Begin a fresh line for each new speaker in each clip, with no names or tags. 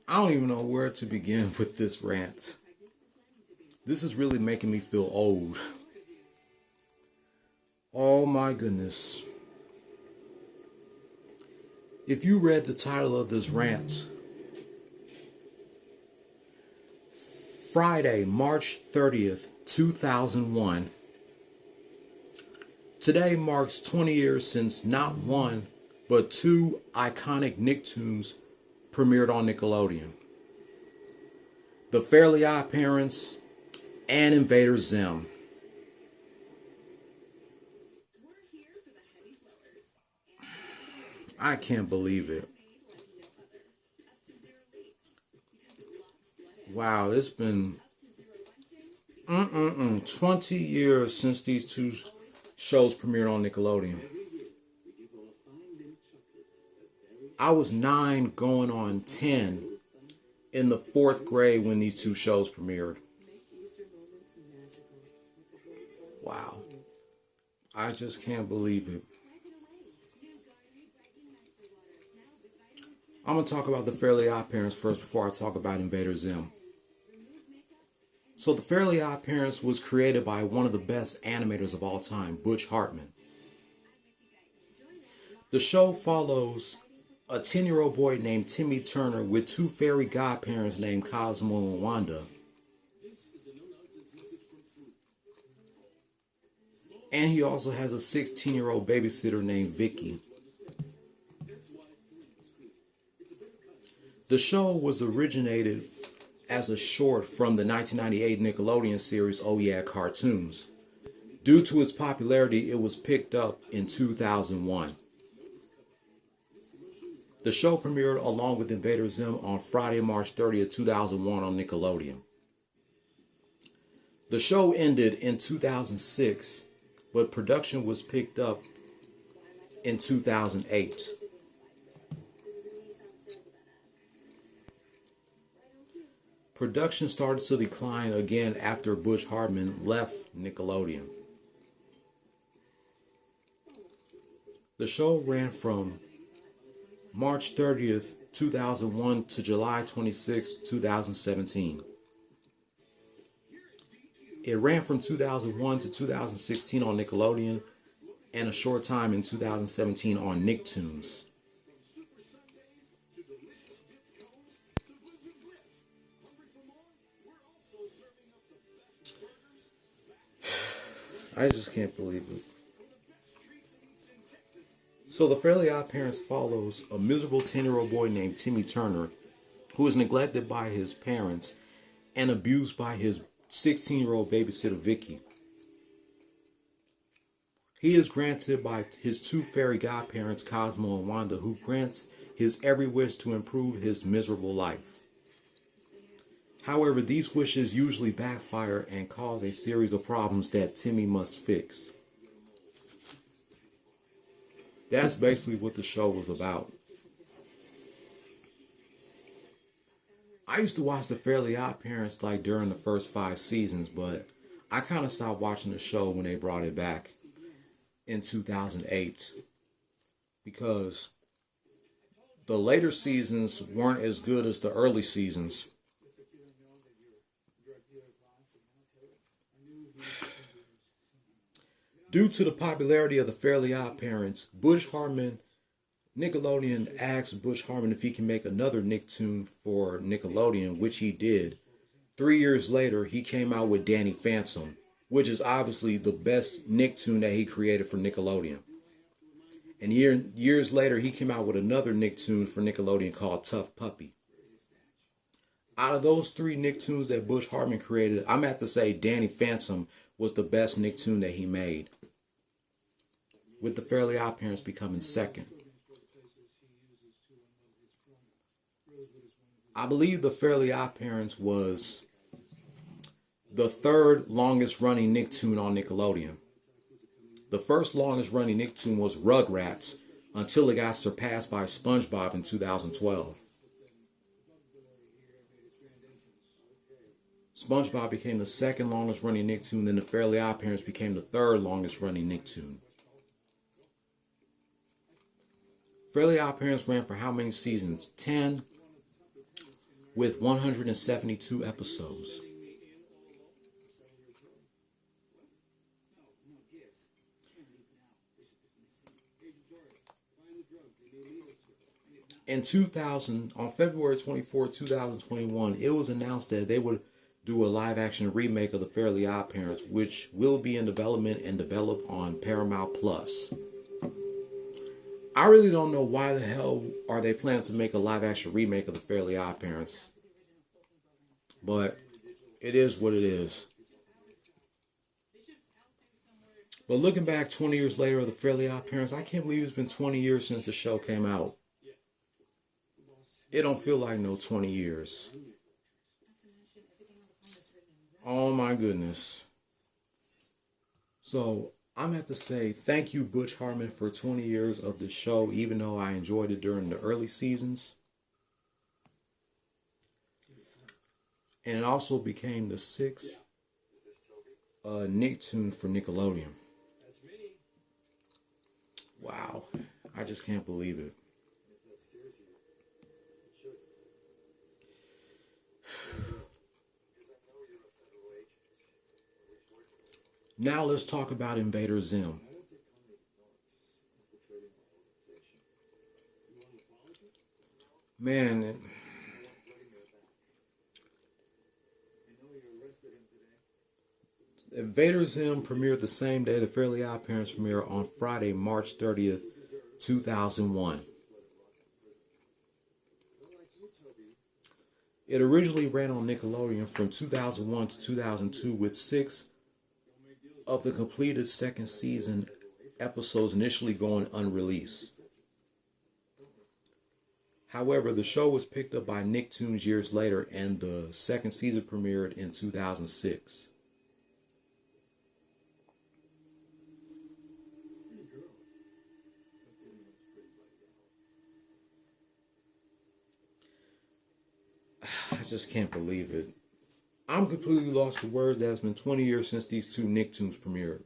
I don't even know where to begin with this rant. This is really making me feel old. Oh my goodness. If you read the title of this rant, Friday, March 30th, 2001. Today marks 20 years since not one, but two iconic Nicktoons premiered on Nickelodeon. The Fairly OddParents and Invader Zim. I can't believe it. Wow, it's been 20 years since these two shows premiered on Nickelodeon. I was 9 going on 10 in the 4th grade when these two shows premiered. Wow. I just can't believe it. I'm going to talk about the Fairly OddParents first before I talk about Invader Zim. So the Fairly OddParents was created by one of the best animators of all time, Butch Hartman. The show follows a 10-year-old boy named Timmy Turner with two fairy godparents named Cosmo and Wanda. And he also has a 16-year-old babysitter named Vicky. The show was originated as a short from the 1998 Nickelodeon series Oh Yeah Cartoons. Due to its popularity, it was picked up in 2001. The show premiered along with Invader Zim on Friday, March 30th, 2001 on Nickelodeon. The show ended in 2006, but production was picked up in 2008. Production started to decline again after Butch Hartman left Nickelodeon. The show ran from March 30th, 2001 to July 26, 2017. It ran from 2001 to 2016 on Nickelodeon and a short time in 2017 on Nicktoons. I just can't believe it. So the Fairly OddParents follows a miserable 10-year-old boy named Timmy Turner who is neglected by his parents and abused by his 16-year-old babysitter Vicky. He is granted by his two fairy godparents Cosmo and Wanda, who grants his every wish to improve his miserable life. However, these wishes usually backfire and cause a series of problems that Timmy must fix. That's basically what the show was about. I used to watch the Fairly OddParents like during the first 5 seasons, but I kind of stopped watching the show when they brought it back in 2008 because the later seasons weren't as good as the early seasons. Due to the popularity of the Fairly OddParents, Nickelodeon asked Butch Hartman if he can make another Nicktoon for Nickelodeon, which he did. 3 years later, he came out with Danny Phantom, which is obviously the best Nicktoon that he created for Nickelodeon. And years later, he came out with another Nicktoon for Nickelodeon called Tough Puppy. Out of those 3 Nicktoons that Butch Hartman created, I'm have to say Danny Phantom was the best Nicktoon that he made, with the Fairly OddParents becoming second. I believe the Fairly OddParents was the 3rd longest running Nicktoon on Nickelodeon. The first longest running Nicktoon was Rugrats until it got surpassed by SpongeBob in 2012. SpongeBob became the second longest running Nicktoon, then the Fairly OddParents became the third longest running Nicktoon. Fairly OddParents ran for how many seasons? 10, with 172 episodes. In 2000, on February 24, 2021, it was announced that they would do a live-action remake of the Fairly OddParents, which will be in development and developed on Paramount Plus. I really don't know why the hell are they planning to make a live-action remake of the Fairly OddParents, but it is what it is. But looking back 20 years later of the Fairly OddParents, I can't believe it's been 20 years since the show came out. It don't feel like no 20 years. Oh my goodness. So I'm going to have to say thank you, Butch Hartman, for 20 years of the show, even though I enjoyed it during the early seasons. And it also became the 6th Nicktoon for Nickelodeon. Wow. I just can't believe it. Now let's talk about Invader Zim. Man, Invader Zim premiered the same day the Fairly OddParents premiered on Friday, March 30th, 2001. It originally ran on Nickelodeon from 2001 to 2002 with 6 of the completed second season episodes initially going unreleased. However, the show was picked up by Nicktoons years later and the second season premiered in 2006. I just can't believe it. I'm completely lost for words that it's been 20 years since these two Nicktoons premiered.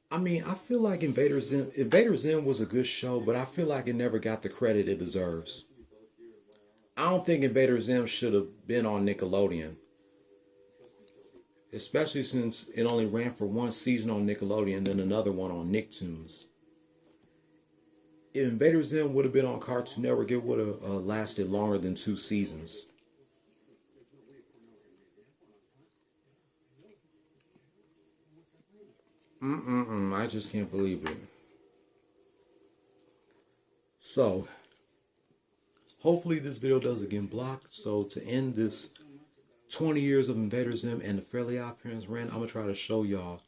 I mean, I feel like Invader Zim was a good show, but I feel like it never got the credit it deserves. I don't think Invader Zim should have been on Nickelodeon. Especially since it only ran for one season on Nickelodeon, then another one on Nicktoons. If Invader Zim would have been on Cartoon Network, it would have lasted longer than 2 seasons. I just can't believe it. So, hopefully this video doesn't get blocked. So to end this 20 years of Invader Zim and the Fairly OddParents run, I'm going to try to show y'all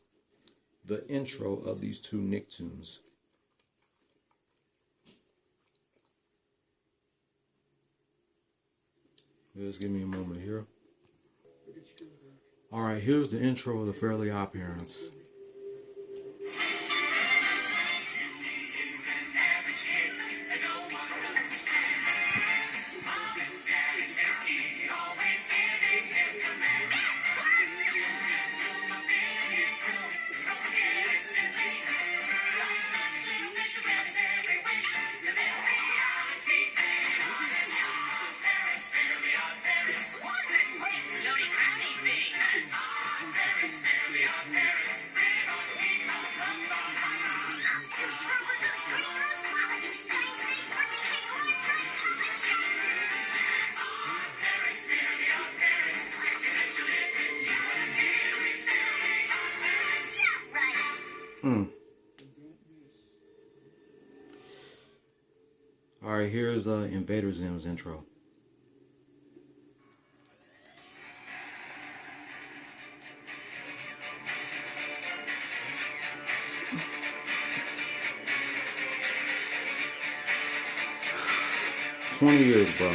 the intro of these two Nicktoons. Just give me a moment here. Alright, here's the intro of the Fairly OddParents. Alright, here's Invader Zim's intro. "20 years, bro."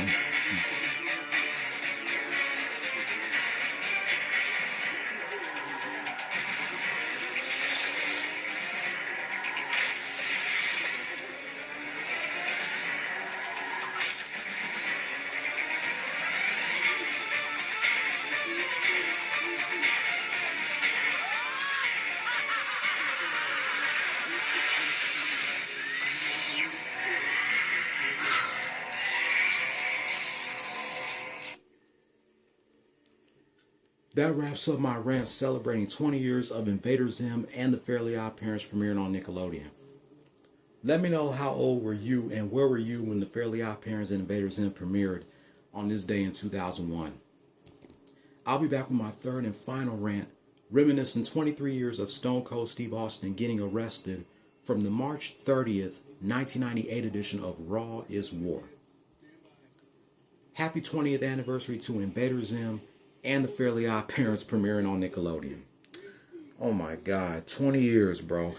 That wraps up my rant celebrating 20 years of Invader Zim and the Fairly Odd Parents premiering on Nickelodeon. Let me know how old were you and where were you when the Fairly Odd Parents and Invader Zim premiered on this day in 2001. I'll be back with my third and final rant, reminiscing 23 years of Stone Cold Steve Austin getting arrested from the March 30th, 1998 edition of Raw is War. Happy 20th anniversary to Invader Zim and the Fairly Odd Parents premiering on Nickelodeon. Oh my God, 20 years, bro.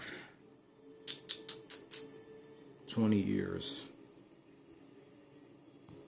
20 years.